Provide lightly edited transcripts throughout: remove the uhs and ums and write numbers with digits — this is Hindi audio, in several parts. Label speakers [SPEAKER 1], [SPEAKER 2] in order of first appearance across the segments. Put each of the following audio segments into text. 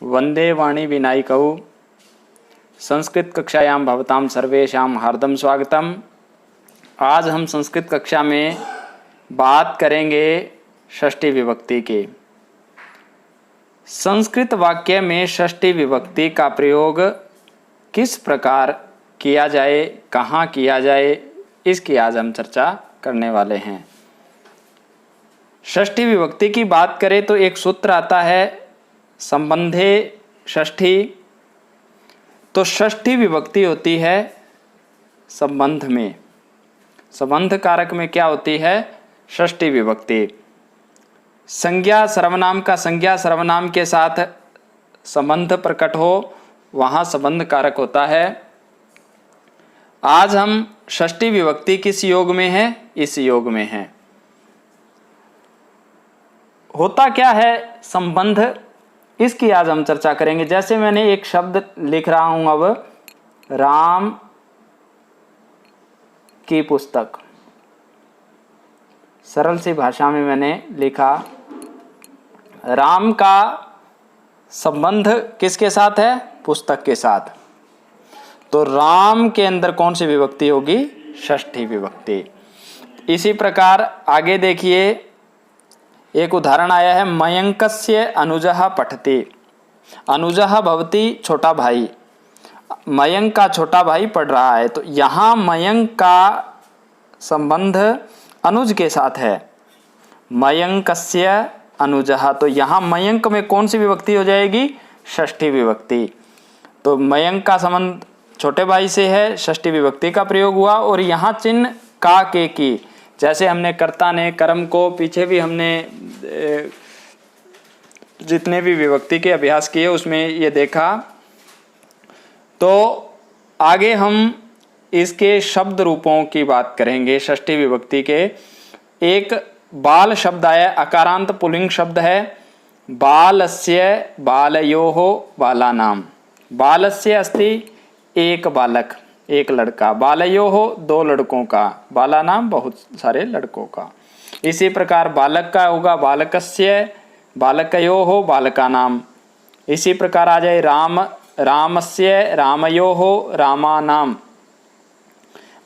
[SPEAKER 1] वंदे वाणी विनायकौ संस्कृत कक्षायां भवतां सर्वेषां हार्दं स्वागतम। आज हम संस्कृत कक्षा में बात करेंगे षष्ठी विभक्ति की। संस्कृत वाक्य में षष्ठी विभक्ति का प्रयोग किस प्रकार किया जाए, कहाँ किया जाए, इसकी आज हम चर्चा करने वाले हैं। षष्ठी विभक्ति की बात करें तो एक सूत्र आता है संबंधे षष्ठी। तो षष्ठी विभक्ति होती है संबंध में, संबंध कारक में क्या होती है? षष्ठी विभक्ति। संज्ञा सर्वनाम का संज्ञा सर्वनाम के साथ संबंध प्रकट हो, वहाँ संबंध कारक होता है। आज हम षष्ठी विभक्ति किस योग में है? इस योग में है। होता क्या है संबंध, इसकी आज हम चर्चा करेंगे। जैसे मैंने एक शब्द लिख रहा हूं अब, राम की पुस्तक। सरल सी भाषा में मैंने लिखा, राम का संबंध किसके साथ है? पुस्तक के साथ। तो राम के अंदर कौन सी विभक्ति होगी? षष्ठी विभक्ति। इसी प्रकार आगे देखिए, एक उदाहरण आया है, मयंकस्य अनुजः पठति। अनुजः भवति छोटा भाई, मयंक का छोटा भाई पढ़ रहा है। तो यहाँ मयंक का संबंध अनुज के साथ है, मयंकस्य अनुजः। तो यहाँ मयंक में कौन सी विभक्ति हो जाएगी? षष्ठी विभक्ति। तो मयंक का संबंध छोटे भाई से है, षष्ठी विभक्ति का प्रयोग हुआ। और यहाँ चिन्ह का के की, जैसे हमने कर्ता ने कर्म को, पीछे भी हमने जितने भी विभक्ति के अभ्यास किए उसमें ये देखा। तो आगे हम इसके शब्द रूपों की बात करेंगे षष्ठी विभक्ति के। एक बाल शब्द आया, अकारांत पुल्लिंग शब्द है। बालस्य बालयोः बालानाम। बालस्य अस्ति एक बालक, एक लड़का। बालयोः दो लड़कों का, बालानाम बहुत सारे लड़कों का। इसी प्रकार बालक का होगा बालकस्य बालकयोः बालकानाम। इसी प्रकार आ जाए राम, रामस्य रामयोः रामानाम।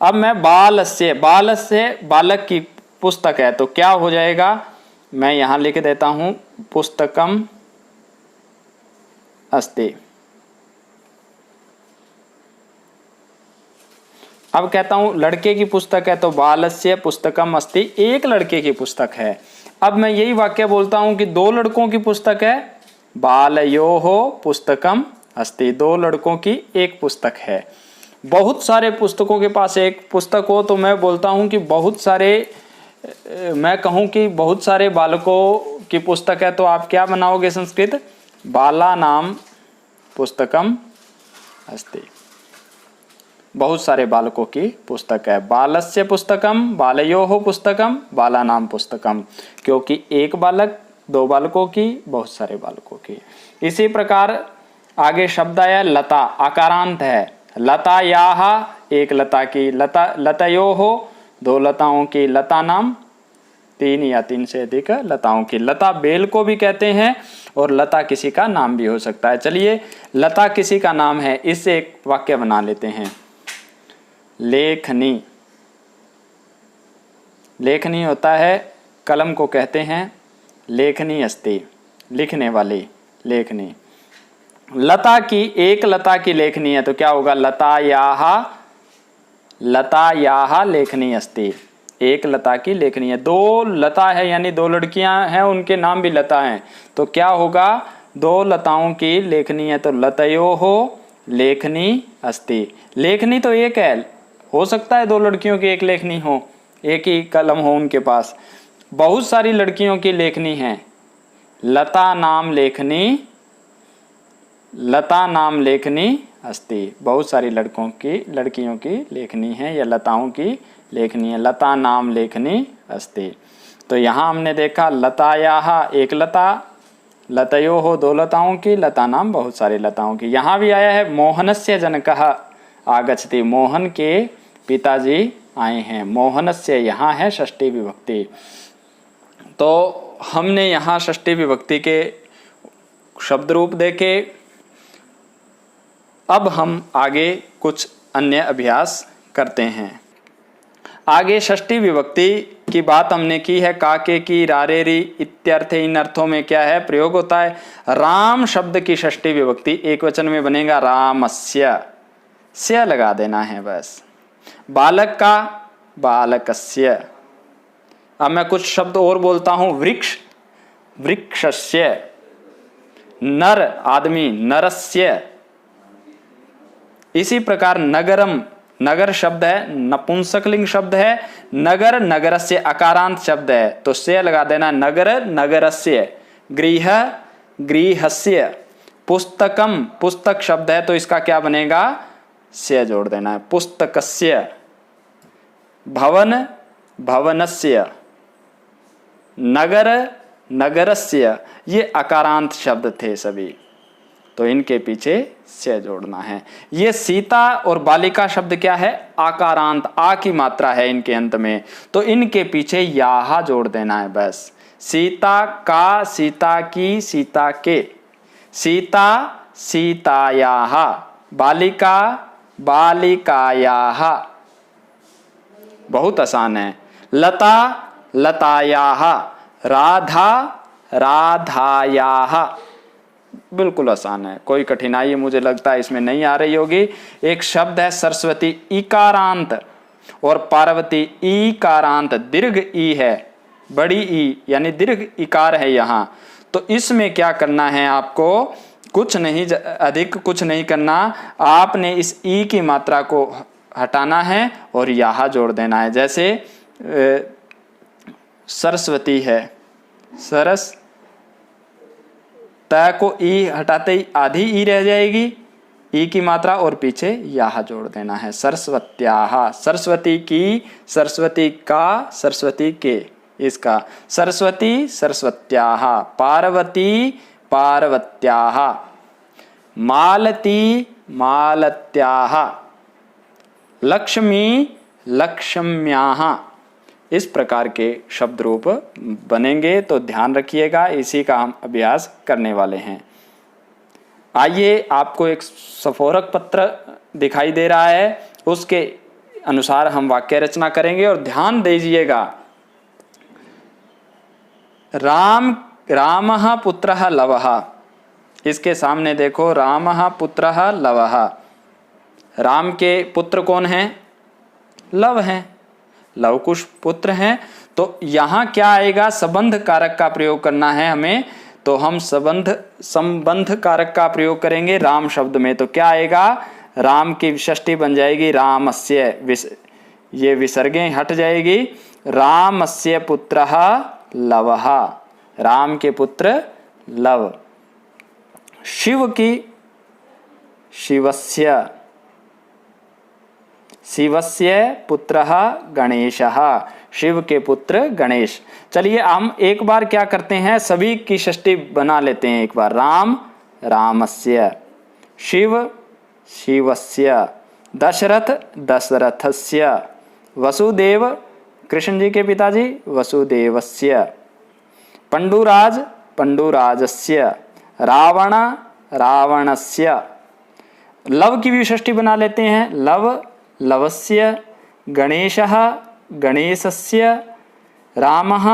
[SPEAKER 1] अब मैं बालस्य, बालस्य बालक की पुस्तक है, तो क्या हो जाएगा? मैं यहां लिख देता हूं, पुस्तकम अस्ति। अब कहता हूं लड़के की पुस्तक है, तो बालस्य पुस्तकम अस्ति, एक लड़के की पुस्तक है। अब मैं यही वाक्य बोलता हूं कि दो लड़कों की पुस्तक है, बालयोः पुस्तकम अस्ति, दो लड़कों की एक पुस्तक है। बहुत सारे पुस्तकों के पास एक पुस्तक हो तो मैं बोलता हूं कि बहुत सारे, मैं कहूं कि बहुत सारे बालकों की पुस्तक है, तो आप क्या बनाओगे संस्कृत? बालानाम पुस्तकम अस्ति, बहुत सारे बालकों की पुस्तक है। बालस्य पुस्तकम बालयोः पुस्तकम बालानाम पुस्तकम, क्योंकि एक बालक, दो बालकों की, बहुत सारे बालकों की। इसी प्रकार आगे शब्द आया लता, आकारांत है। लतायाः एक लता की, लता लतयोः दो लताओं की, लता नाम तीन या तीन से अधिक लताओं की। लता बेल को भी कहते हैं और लता किसी का नाम भी हो सकता है। चलिए, लता किसी का नाम है, इससे एक वाक्य बना लेते हैं। लेखनी, लेखनी होता है कलम को कहते हैं, लेखनी अस्ति लिखने वाली, लेखनी। लता की, एक लता की लेखनी है, तो क्या होगा? लतायाः, लतायाः लेखनी अस्ति, एक लता की लेखनी है। दो लता है यानी दो लड़कियां हैं, उनके नाम भी लता हैं, तो क्या होगा? दो लताओं की लेखनी है, तो लतयोः लेखनी अस्ति। लेखनी तो एक है, हो सकता है दो लड़कियों की एक लेखनी हो, एक ही कलम हो उनके पास। बहुत सारी लड़कियों की लेखनी है, लता नाम लेखनी, लता नाम लेखनी अस्ति, बहुत सारी लड़कियों की लेखनी है या लताओं की लेखनी है, लता नाम लेखनी अस्ति। तो यहाँ हमने देखा लतायाः एक लता, लतयोः दो लताओं की, लता नाम बहुत सारी लताओं की। यहाँ भी आया है मोहनस्य जनकः आगच्छति, मोहन के पिताजी आए हैं। मोहनस्य यहाँ है षष्ठी विभक्ति। तो हमने यहाँ षष्ठी विभक्ति के शब्द रूप देखे। अब हम आगे कुछ अन्य अभ्यास करते हैं। आगे षष्ठी विभक्ति की बात हमने की है। काके की, रारेरी इत्यर्थ, इन अर्थों में क्या है प्रयोग होता है। राम शब्द की षष्ठी विभक्ति एक वचन में बनेगा रामस्य, स्य लगा देना है बस। बालक का बालकस्य। अब मैं कुछ शब्द और बोलता हूं। वृक्ष वृक्षस्य, नर आदमी नरस्य। इसी प्रकार नगरम, नगर शब्द है, नपुंसकलिंग शब्द है। नगर नगरस्य अकारांत शब्द है तो से लगा देना नगर नगरस्य। गृह गृहस्य। पुस्तकम पुस्तक शब्द है तो इसका क्या बनेगा से जोड़ देना है पुस्तकस्य। भवन भवनस्य। नगर नगरस्य। ये अकारांत शब्द थे सभी तो इनके पीछे से जोड़ना है। ये सीता और बालिका शब्द क्या है आकारांत, आ की मात्रा है इनके अंत में तो इनके पीछे याहा जोड़ देना है बस। सीता का, सीता की, सीता के। सीता सीतायाः, बालिका बालिकायाः। बहुत आसान है। लता लतायाः, राधा राधायाः। बिल्कुल आसान है, कोई कठिनाई मुझे लगता है इसमें नहीं आ रही होगी। एक शब्द है सरस्वती इकारांत और पार्वती ईकारांत, दीर्घ ई है, बड़ी ई यानी दीर्घ इकार है यहाँ। तो इसमें क्या करना है आपको, कुछ नहीं, अधिक कुछ नहीं करना। आपने इस ई की मात्रा को हटाना है और यहाँ जोड़ देना है। जैसे सरस्वती है, सरस, त को ई हटाते ही आधी ई रह जाएगी, ई की मात्रा और पीछे यहाँ जोड़ देना है। सरस्वत्याः, सरस्वती की, सरस्वती का, सरस्वती के। इसका सरस्वती सरस्वत्याः, पार्वती पार्वत्याः, मालती मालत्याः, लक्ष्मी लक्ष्म्याः। इस प्रकार के शब्द रूप बनेंगे तो ध्यान रखिएगा, इसी का हम अभ्यास करने वाले हैं। आइए आपको एक सफोरक पत्र दिखाई दे रहा है, उसके अनुसार हम वाक्य रचना करेंगे और ध्यान दीजिएगा। राम रामः पुत्रः लवः, इसके सामने देखो रामः पुत्रः लवः। राम के पुत्र कौन हैं लव हैं, लवकुश पुत्र हैं। तो यहाँ क्या आएगा संबंध कारक का प्रयोग करना है हमें, तो हम संबंध कारक का प्रयोग करेंगे राम शब्द में। तो क्या आएगा, राम की विषष्टि बन जाएगी रामस्य, ये विसर्गें हट जाएगी। रामस्य पुत्रः लवः, राम के पुत्र लव। शिव की शिवस्य, शिवस्य पुत्रः गणेशः, शिव के पुत्र गणेश। चलिए हम एक बार क्या करते हैं, सभी की षष्ठी बना लेते हैं एक बार। राम रामस्य, शिव शिवस्य, दशरथ दशरथस्य, वसुदेव कृष्ण जी के पिताजी वसुदेवस्य, पंडुराज पंडुराजस्य, रावण रावणस्य। लव की भी षष्ठी बना लेते हैं, लव लवस्य, गणेशः गणेशस्य, रामः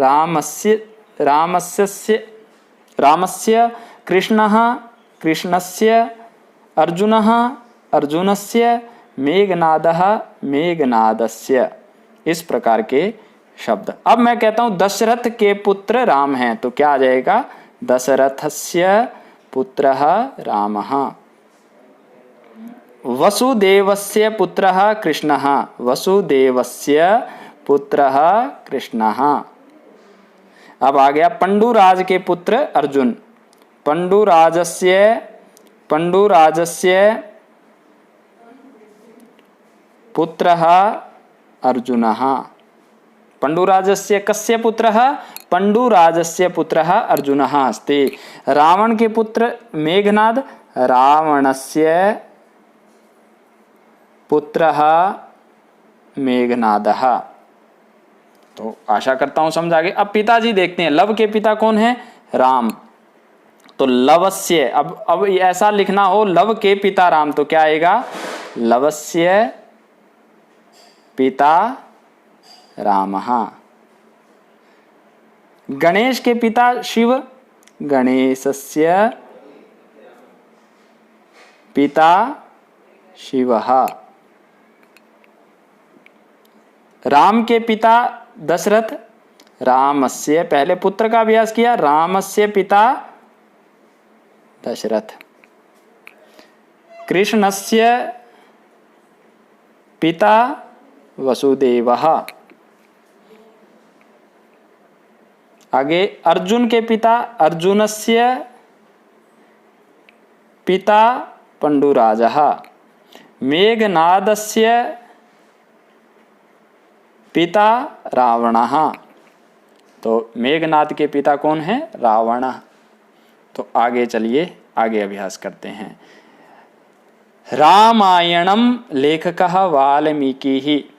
[SPEAKER 1] रामस्य रामस्य, कृष्णः कृष्णस्य, अर्जुनः अर्जुनस्य, मेघनादः मेघनादस्य। इस प्रकार के शब्द। अब मैं कहता हूं दशरथ के पुत्र राम हैं तो क्या आ जाएगा, दशरथस्य पुत्रः रामः। वसुदेवस्य पुत्रः कृष्णः, वसुदेवस्य पुत्रः कृष्णः। अब आ गया पंडुराज के पुत्र अर्जुन, पंडुराजस्य पुत्रः अर्जुनः। पंडुराजस्य कस्य पुत्रः, पंडुराजस्य पुत्रः अर्जुनः अस्ति। रावण के पुत्र मेघनाद, रावणस्य पुत्रः मेघनादः। तो आशा करता हूं समझ आ गए। अब पिताजी देखते हैं, लव के पिता कौन है राम, तो लवस्य, अब ऐसा लिखना हो लव के पिता राम, तो क्या आएगा? लवस्य पिता रामः। गणेश के पिता शिव, गणेशस्य पिता शिवः। राम के पिता दशरथ, रामस्य, पहले पुत्र का अभ्यास किया, रामस्य पिता दशरथ। कृष्णस्य पिता वसुदेवः। आगे अर्जुन के पिता, अर्जुनस्य पिता पंडुराजः। मेघनादस्य पिता रावणः। तो मेघनाद के पिता कौन है? रावण। तो आगे चलिए, आगे अभ्यास करते हैं। रामायणम लेखकः वाल्मीकि।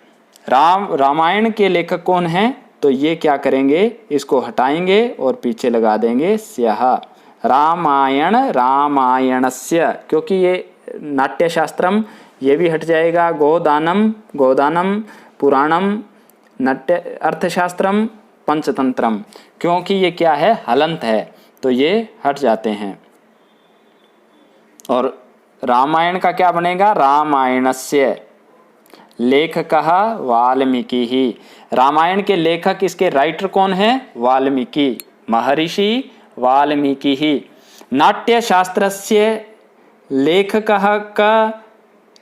[SPEAKER 1] रामायण के लेखक कौन हैं? तो ये क्या करेंगे, इसको हटाएंगे और पीछे लगा देंगे स्यः। रामायण, रामायणस्य, क्योंकि ये नाट्यशास्त्रम, ये भी हट जाएगा। गोदानम, गोदानम पुराणम, नाट्य अर्थशास्त्रम, पंचतंत्रम, क्योंकि ये क्या है? हलंत है, तो ये हट जाते हैं। और रामायण का क्या बनेगा? रामायणस्य लेखकः वाल्मीकि। रामायण के लेखक, इसके राइटर कौन है? वाल्मीकि, महर्षि वाल्मीकि। नाट्यशास्त्रस्य लेखकः का,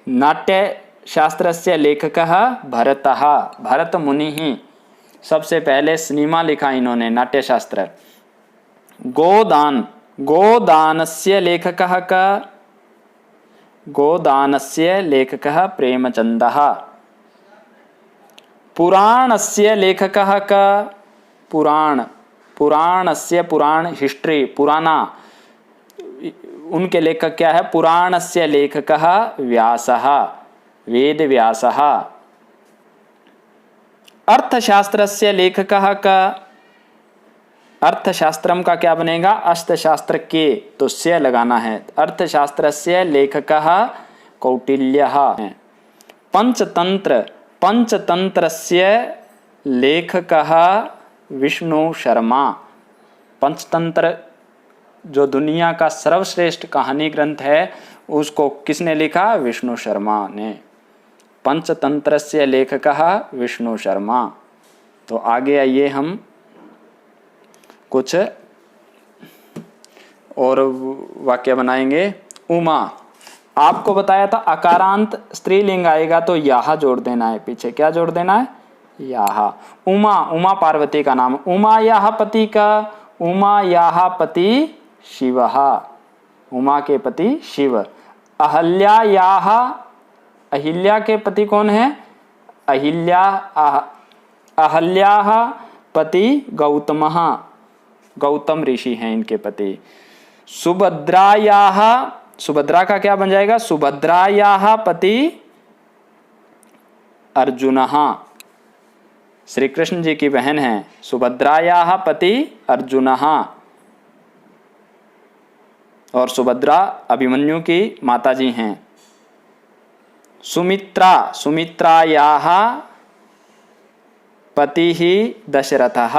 [SPEAKER 1] नाट्यशास्त्रस्य लेखकः भरतः, भरत मुनिः। सबसे पहले सिनेमा लिखा इन्होंने, नाट्यशास्त्र। गोदान, गोदानस्य लेखकः का, गोदानस्य लेखकः प्रेमचंदः। पुराणस्य लेखकः का, पुराण, पुराणस्य, पुराण हिस्ट्री, पुराना, उनके लेखक क्या है? पुराणस्य लेखकः व्यासः, वेद व्यासः। अर्थशास्त्रस्य लेखकः का, अर्थशास्त्रम का क्या बनेगा? अर्थशास्त्र के, तो से लगाना है। अर्थशास्त्रस्य लेखकः कौटिल्यः। पंचतंत्र, पंचतंत्रस्य लेखकः विष्णु शर्मा। पंचतंत्र जो दुनिया का सर्वश्रेष्ठ कहानी ग्रंथ है, उसको किसने लिखा? विष्णु शर्मा ने। पंचतंत्रस्य लेखकः विष्णु शर्मा। तो आगे आइए, हम कुछ और वाक्य बनाएंगे। उमा, आपको बताया था अकारांत स्त्रीलिंग आएगा तो याहा जोड़ देना है, पीछे क्या जोड़ देना है? याहा। उमा, उमा पार्वती का नाम। उमा याहा पति का, उमा याहा पति शिवः, उमा के पति शिव। अहल्या याहा, अहिल्या के पति कौन है? अहिल्या, अहल्याः पति गौतमः, गौतम ऋषि हैं इनके पति। सुभद्रायाः, सुभद्रा का क्या बन जाएगा? सुभद्रायाः पति अर्जुनः, श्री कृष्ण जी की बहन है। सुभद्रायाः पति अर्जुनः, और सुभद्रा अभिमन्यु की माताजी हैं। सुमित्रा, सुमित्रायाः पति ही दशरथः,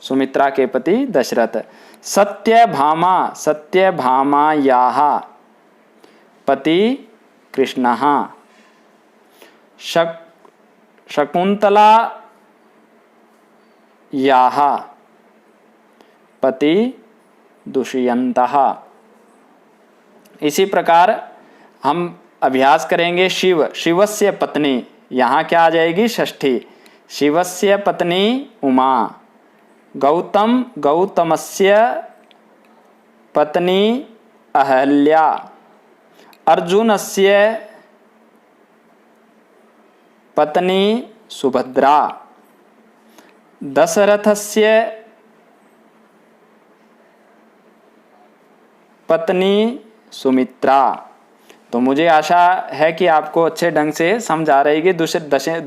[SPEAKER 1] सुमित्रा के पति दशरथ। सत्यभामा, सत्यभामायाः पति कृष्णः। शकुंतला याः पति दुष्यंतः। इसी प्रकार हम अभ्यास करेंगे। शिव, शिवस्य पत्नी, यहाँ क्या आ जाएगी? षष्ठी। शिवस्य पत्नी उमा। गौतम, गौतमस्य पत्नी अहल्या। अर्जुनस्य पत्नी सुभद्रा। दशरथस्य पत्नी सुमित्रा। तो मुझे आशा है कि आपको अच्छे ढंग से समझ आ रही है।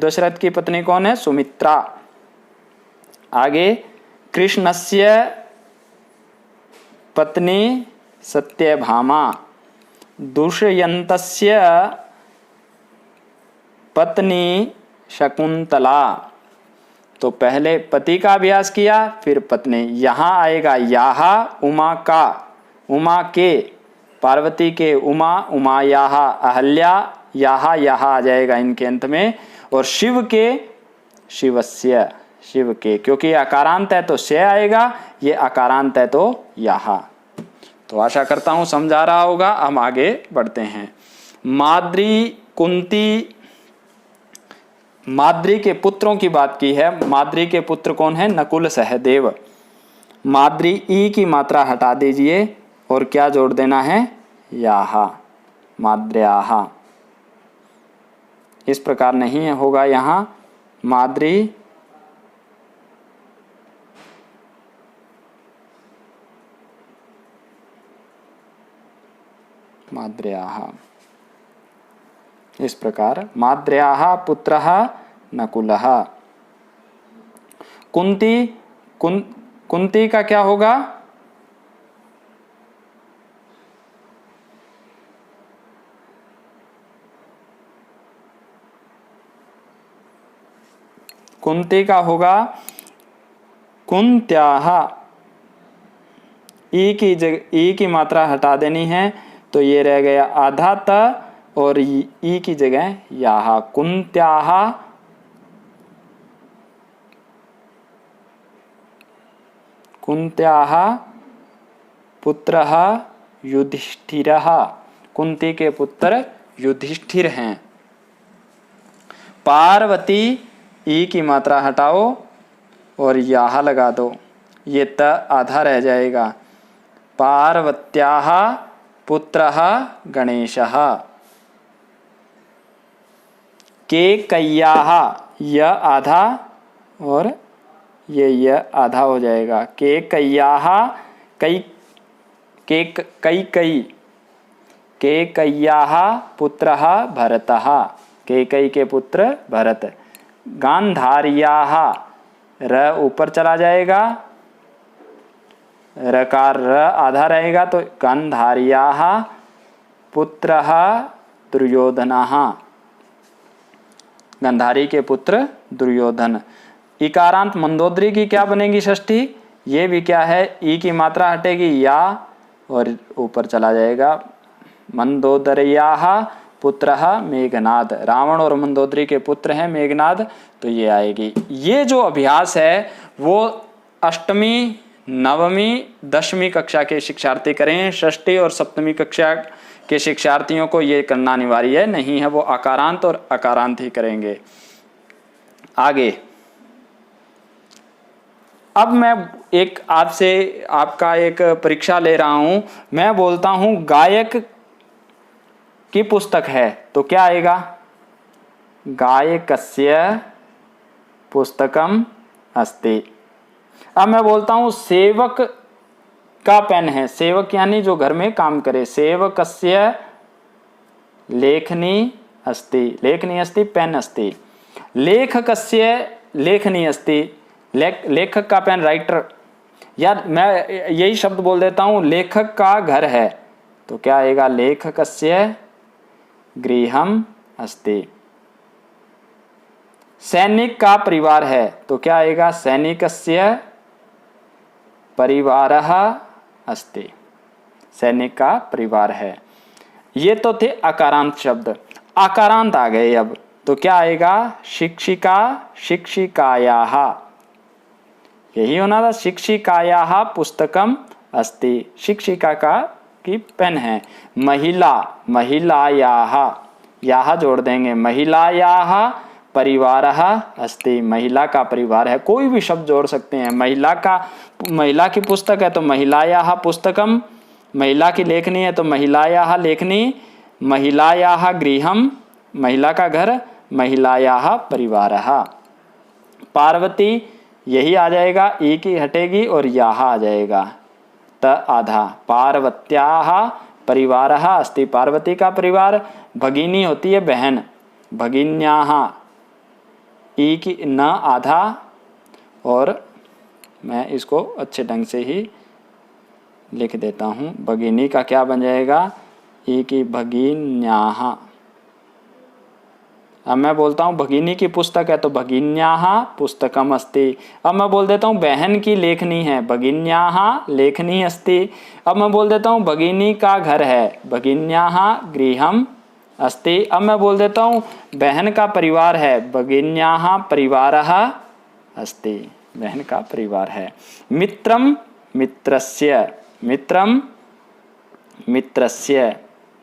[SPEAKER 1] दशरथ की पत्नी कौन है? सुमित्रा। आगे कृष्णस्य पत्नी सत्यभामा, दुष्यन्तस्य पत्नी शकुंतला। तो पहले पति का अभ्यास किया, फिर पत्नी। यहाँ आएगा याहा उमा का, उमा के, पार्वती के उमा, उमा याहा, अहल्या याहा, याहा आ जाएगा इनके अंत में। और शिव के शिवस्य, शिव के, क्योंकि अकारांत है तो से आएगा, ये अकारांत है तो याहा। तो आशा करता हूं समझ आ रहा होगा। हम आगे बढ़ते हैं। माद्री कुंती, माद्री के पुत्रों की बात की है। माद्री के पुत्र कौन है? नकुल सहदेव। माद्री ई की मात्रा हटा दीजिए और क्या जोड़ देना है? याहा, माद्र्याहा। इस प्रकार नहीं होगा यहाँ, माद्री माद्र्याहा, इस प्रकार माद्र्याहा पुत्रः नकुलः। कुंती, कुंती का क्या होगा? कुंती का होगा कुंत्याः। ई की मात्रा हटा देनी है, तो ये रह गया आधा त, और ई की जगह याहा, कुंत्याः कुंत्याः पुत्रः युधिष्ठिरः। कुंती के पुत्र युधिष्ठिर हैं। पार्वती, ई की मात्रा हटाओ और याहा लगा दो, ये त आधा रह जाएगा। पार्वत्याः पुत्रः गणेशः। केकय्याः, य आधा और ये आधा हो जाएगा। केकय्याः, कई केकय्याः पुत्रः भरतः। केकई के पुत्र भरत। गांधार्याः, र ऊपर चला जाएगा, रकार र आधा रहेगा, तो गांधार्याः पुत्रः दुर्योधनः। गंधारी के पुत्र दुर्योधन। इकारांत मंदोदरी की क्या बनेगी? षष्ठी। ये भी क्या है? ई की मात्रा हटेगी, या, और ऊपर चला जाएगा। मंदोदर्याः पुत्रः मेघनाद। रावण और मंदोदरी के पुत्र हैं मेघनाद, तो ये आएगी। ये जो अभ्यास है वो अष्टमी, नवमी, दशवीं कक्षा के शिक्षार्थी करें। षष्ठी और सप्तमी कक्षा के शिक्षार्थियों को ये करना अनिवार्य नहीं है, वो अकारांत और अकारांत ही करेंगे। आगे अब मैं एक आपका एक परीक्षा ले रहा हूं। मैं बोलता हूं गायक की पुस्तक है, तो क्या आएगा? गायकस्य पुस्तकम अस्ति। अब मैं बोलता हूं सेवक का पेन है। सेवक यानी जो घर में काम करे। सेवकस्य लेखनी अस्ति। लेखनी अस्ति, पेन अस्ति। लेखकस्य लेखनी अस्ति। लेखक का पेन, राइटर। यार मैं यही शब्द बोल देता हूं, लेखक का घर है, तो क्या आएगा? लेखकस्य गृहम अस्ति। सैनिक का परिवार है, तो क्या आएगा? सैनिकस्य परिवारः अस्ति। सैनिक का परिवार है। ये तो थे अकारांत शब्द। आकारांत आ गए अब, तो क्या आएगा? शिक्षिका शिक्षिकायाः। यही होना था। शिक्षिकायाः पुस्तकम अस्ति। शिक्षिका का की पेन है। महिला, महिलायाः, याह जोड़ देंगे। महिलायाः परिवारः अस्ति। महिला का परिवार है। कोई भी शब्द जोड़ सकते हैं। महिला की पुस्तक है तो महिलायाः पुस्तकम। महिला की लेखनी है तो महिलायाः लेखनी। महिलायाः गृहम, महिला का घर। महिलायाः परिवारः। पार्वती, यही आ जाएगा, ई की हटेगी और याह आ जाएगा, त आधा। पार्वत्याः परिवारः अस्ति। पार्वती का परिवार। भगिनी होती है बहन। भगिन्याः, ई की न आधा, और मैं इसको अच्छे ढंग से ही लिख देता हूँ। भगिनी का क्या बन जाएगा, ई की भगिन्याः। अब मैं बोलता हूँ भगिनी की पुस्तक है तो भगिन्याः पुस्तकम अस्ति। अब मैं बोल देता हूँ बहन की लेखनी है, भगिन्याः लेखनी अस्ति। अब मैं बोल देता हूँ भगिनी का घर है, भगिन्याः गृहम अस्ति। अब मैं बोल देता हूँ बहन का परिवार है, भगिन्याः परिवारः अस्ति, बहन का परिवार है। मित्रम मित्रस्य, मित्रम मित्रस्य,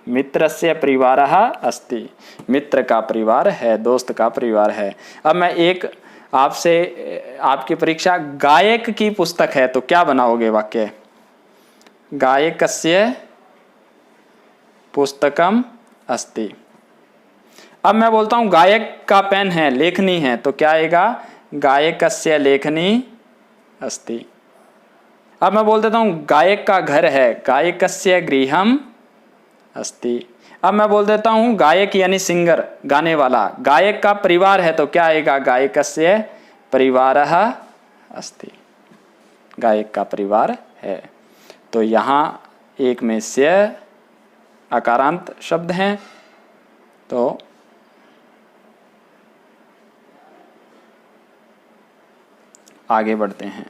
[SPEAKER 1] मित्रस्य परिवारः अस्ति, मित्र का परिवार है, दोस्त का परिवार है। अब मैं एक आपसे, आपकी परीक्षा गायक की पुस्तक है तो क्या बनाओगे वाक्य, गायकस्य पुस्तकम अस्ति। अब मैं बोलता हूँ गायक का पेन है, लेखनी है तो क्या आएगा, गायकस्य लेखनी अस्ति। अब मैं बोल देता हूँ गायक का घर है, गायकस्य गृहम अस्ति। अब मैं बोल देता हूँ गायक यानी सिंगर, गाने वाला, गायक का परिवार है तो क्या आएगा, गायकस्य परिवारः अस्ति, गायक का परिवार है। तो यहाँ एक में से अकारांत शब्द हैं। तो आगे बढ़ते हैं।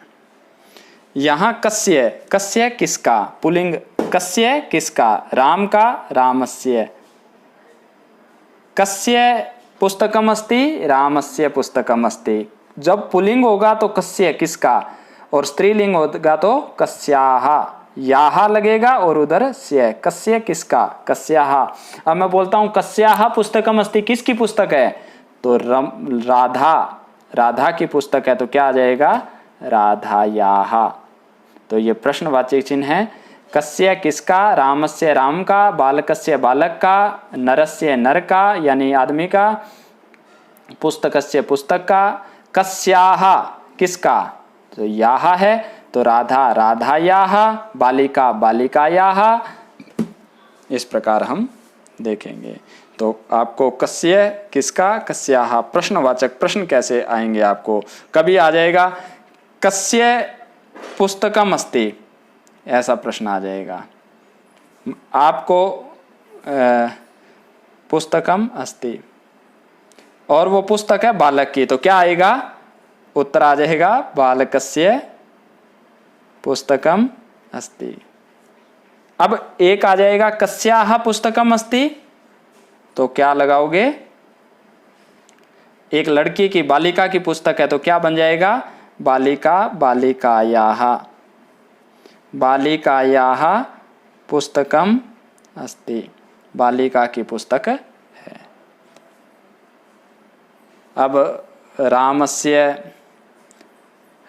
[SPEAKER 1] यहाँ कस्य, कस्य किसका, पुल्लिंग, कस्य किसका, राम का, रामस्य। कस्य पुस्तकम अस्ति, रामस्य पुस्तकम अस्ति। जब पुल्लिंग होगा तो कस्य किसका, और स्त्रीलिंग होगा तो कस्याः, याः लगेगा और उधरस्य, कस्य किसका, कस्याः। अब मैं बोलता हूँ कस्याः पुस्तकम अस्ति, किसकी पुस्तक है, तो राधा, राधा की पुस्तक है तो क्या आ जाएगा, राधायाः। तो ये प्रश्नवाचक चिन्ह है। कस्य किसका, रामस्य राम का, बालकस्य बालक का, नरस्य नर का यानी आदमी का, पुस्तकस्य पुस्तक का, कस्याः किसका, तो याः है तो राधा राधायाः, बालिका बालिकायाः। इस प्रकार हम देखेंगे। तो आपको कस्य किसका, कस्याः प्रश्नवाचक प्रश्न कैसे आएंगे, आपको कभी आ जाएगा कस्य पुस्तकम अस्ति, ऐसा प्रश्न आ जाएगा। आपको पुस्तकम अस्ति और वो पुस्तक है बालक की तो क्या आएगा, उत्तर आ जाएगा बालकस्य पुस्तकम अस्ति। अब एक आ जाएगा कस्याः पुस्तकम अस्ति तो क्या लगाओगे, एक लड़की की, बालिका की पुस्तक है तो क्या बन जाएगा, बालिका बालिकायाः, बालिकायाः पुस्तकम अस्ति, बालिका की पुस्तक है। अब रामस्य,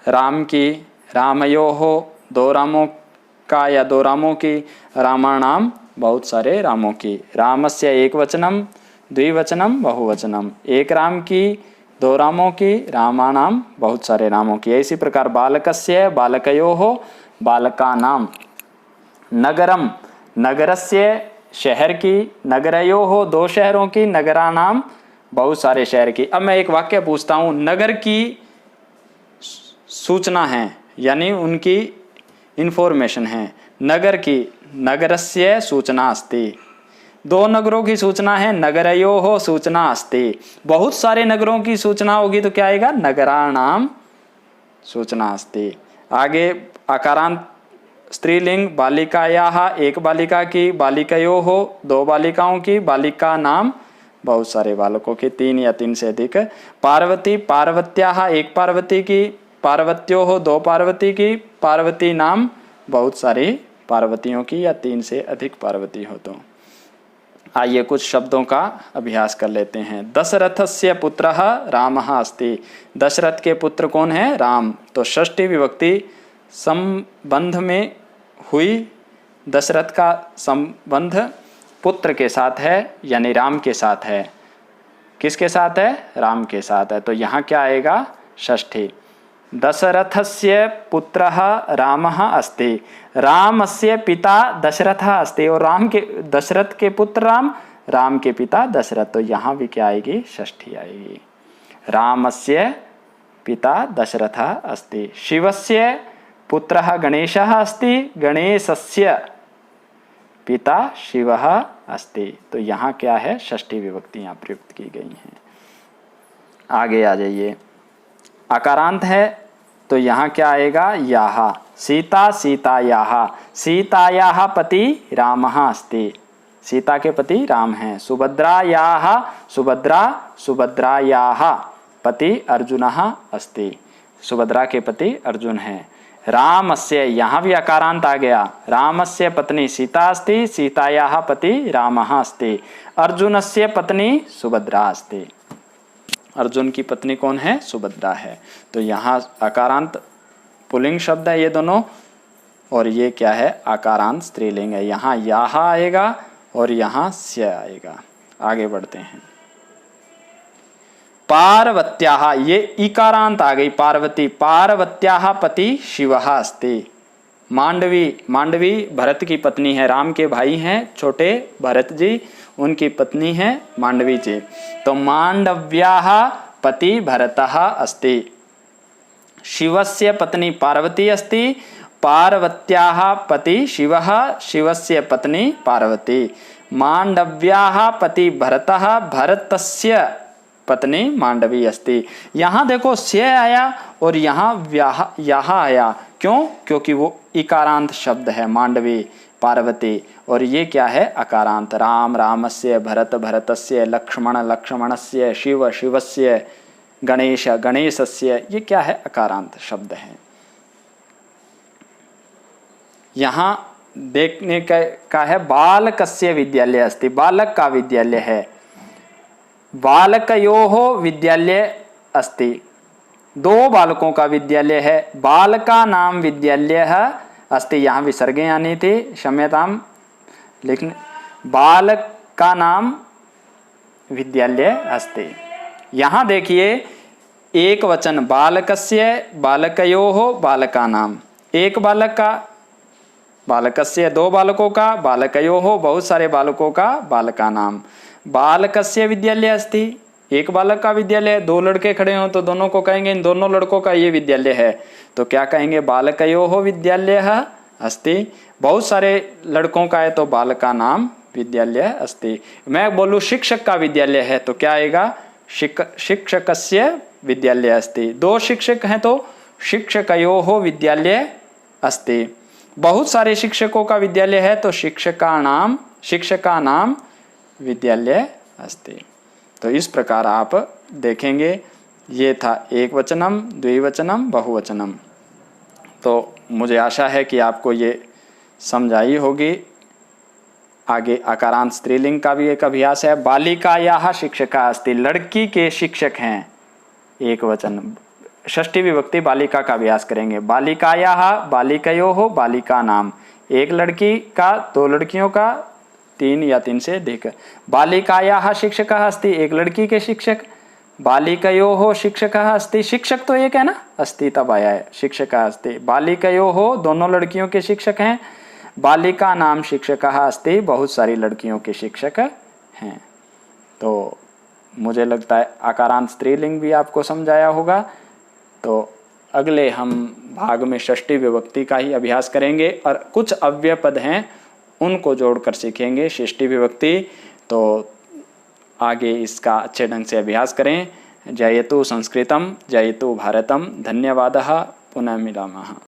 [SPEAKER 1] राम की, रामयोः दो रामों का या दो रामों की, रामाणाम बहुत सारे रामों की, रामस्य एक वचनम द्विवचनम बहुवचनम, एक राम की दो रामों की, रामाणाम बहुत सारे रामों की। इसी प्रकार बालकस्य बालकयोः बालकानाम, नगरम नगरस्य शहर की, नगरयोः दो शहरों की, नगरानाम बहुत सारे शहर की। अब मैं एक वाक्य पूछता हूँ, नगर की सूचना है यानी उनकी इंफॉर्मेशन है, नगर की, नगरस्य सूचना अस्ति। दो नगरों की सूचना है, नगरयोः सूचना अस्ति। बहुत सारे नगरों की सूचना होगी तो क्या आएगा, नगराणाम सूचना अस्ति। आगे आकारांत स्त्रीलिंग, बालिकायाः एक बालिका की, बालिकयोः दो बालिकाओं की, बालिका नाम बहुत सारे बालकों की, तीन या तीन से अधिक। पार्वती, पार्वत्याः एक पार्वती की, पार्वत्योः दो पार्वती की, पार्वती नाम बहुत सारी पार्वतियों की या तीन से अधिक पार्वती हो। तो आइए कुछ शब्दों का अभ्यास कर लेते हैं। दशरथस्य पुत्रः रामः अस्ति, दशरथ के पुत्र कौन है, राम। तो षष्ठी विभक्ति संबंध में हुई, दशरथ का संबंध पुत्र के साथ है यानी राम के साथ है। किसके साथ है, राम के साथ है। तो यहाँ क्या आएगा, षष्ठी। दशरथस्य पुत्रः रामः अस्ति, रामस्य पिता दशरथः अस्ति, और राम के, दशरथ के पुत्र राम, राम के पिता दशरथ। तो यहाँ भी क्या आएगी, षष्ठी आएगी। रामस्य पिता दशरथः अस्ति। शिवस्य पुत्रः गणेशः अस्ति, गणेशस्य पिता शिवः अस्ति। तो यहाँ क्या है, षष्ठी विभक्ति यहाँ प्रयुक्त की गई हैं। आगे आ जाइए, आकारांत है तो यहाँ क्या आएगा, याः। सीता सीतायाः, सीतायाः पति रामः अस्ति, सीता के पति राम हैं। सुभद्रायाः, सुभद्रायाः पति अर्जुनः अस्ति, सुभद्रा के पति अर्जुन हैं। रामस्य, यहाँ भी अकारांत आ गया, रामस्य पत्नी सीता अस्ति, सीतायाः पति रामः अस्ति। अर्जुनस्य पत्नी सुभद्रा अस्ति, अर्जुन की पत्नी कौन है, सुभद्रा है। तो यहाँ आकारांत पुल्लिंग शब्द है ये दोनों, और ये क्या है, आकारांत स्त्रीलिंग है। यहाँ याः आएगा और यहाँ स्य आएगा। आगे बढ़ते हैं। पार्वत्याः, ये इकारांत आ गई, पार्वती। पार्वत्याः पति शिवः अस्ति। मांडवी, मांडवी भरत की पत्नी है, राम के भाई हैं छोटे भरत जी, उनकी पत्नी है मांडवी जी। तो मांडव्याः पति भरतः अस्ति। शिवस्य पत्नी पार्वती अस्ति, पार्वत्याः पति शिवः, शिवस्य पत्नी पार्वती। मांडव्याः पति भरतः, भरतस्य पत्नी मांडवी अस्ति। यहाँ देखो से आया और यहाँ याः आया, क्यों, क्योंकि वो इकारांत शब्द है, मांडवी पार्वती, और ये क्या है, अकारांत। राम रामस्य, भरत भरतस्य, लक्ष्मण लक्ष्मणस्य, शिव शिवस्य, गणेश गणेशस्य, ये क्या है, अकारांत शब्द है। यहाँ देखने का है, बालकस्य विद्यालय अस्ति, बालक का विद्यालय है। बालकयोः विद्यालय अस्ति, दो बालकों का विद्यालय है। बालका नाम विद्यालयः अस्ति, यहाँ विसर्गे आनी थी, क्षम्यताम लिखने। बालक का नाम विद्यालय अस्ति। यहाँ देखिए एक वचन, बालकस्य, बालकयोः, बालकानाम। एक बालक का, बालकस्य दो बालकों का, बालकयोः बहुत सारे बालकों का, बालकानाम। बालकस्य विद्यालय अस्ति, एक बालक का विद्यालय, दो लड़के खड़े हों तो दोनों को कहेंगे इन दोनों लड़कों का ये विद्यालय है, तो क्या कहेंगे, बालकयोः विद्यालयः अस्ति। बहुत सारे लड़कों का है तो बालका नाम विद्यालय अस्ति। मैं बोलूँ शिक्षक का विद्यालय है तो क्या आएगा, शिक्षकस्य विद्यालय अस्ति। दो शिक्षक हैं तो शिक्षकयोः विद्यालय अस्ति। बहुत सारे शिक्षकों का विद्यालय है तो शिक्षका नाम विद्यालय अस्ति। तो इस प्रकार आप देखेंगे, ये था एक वचनम, द्विवचनम, बहुवचनम। तो मुझे आशा है कि आपको ये समझ आई होगी। आगे आकारांत स्त्रीलिंग का भी एक अभ्यास है। बालिकायाः शिक्षका अस्ति, लड़की के शिक्षक हैं, एक वचन। षष्ठी विभक्ति बालिका का अभ्यास करेंगे। बालिकायाः, बालिकयोः, बालिका नाम, एक लड़की का, दो लड़कियों का, तीन या तीन से अधिक। बालिकायाः शिक्षकः अस्ति, एक लड़की के शिक्षक। बालिकयोः शिक्षकः अस्ति, शिक्षक तो एक है ना, अस्ति तब आया है, शिक्षकः अस्ति। बालिकयोः दोनों लड़कियों के शिक्षक हैं। बालिका नाम शिक्षकः अस्ति, बहुत सारी लड़कियों के शिक्षक हैं। तो मुझे लगता है आकारांत स्त्रीलिंग भी आपको समझाया होगा। तो अगले हम भाग में षष्ठी विभक्ति का ही अभ्यास करेंगे और कुछ अव्यय पद हैं उनको जोड़कर सीखेंगे षष्ठी विभक्ति। तो आगे इसका अच्छे ढंग से अभ्यास करें। जयतु संस्कृतम, जयतु भारतम। धन्यवादः, पुनः मिलामः।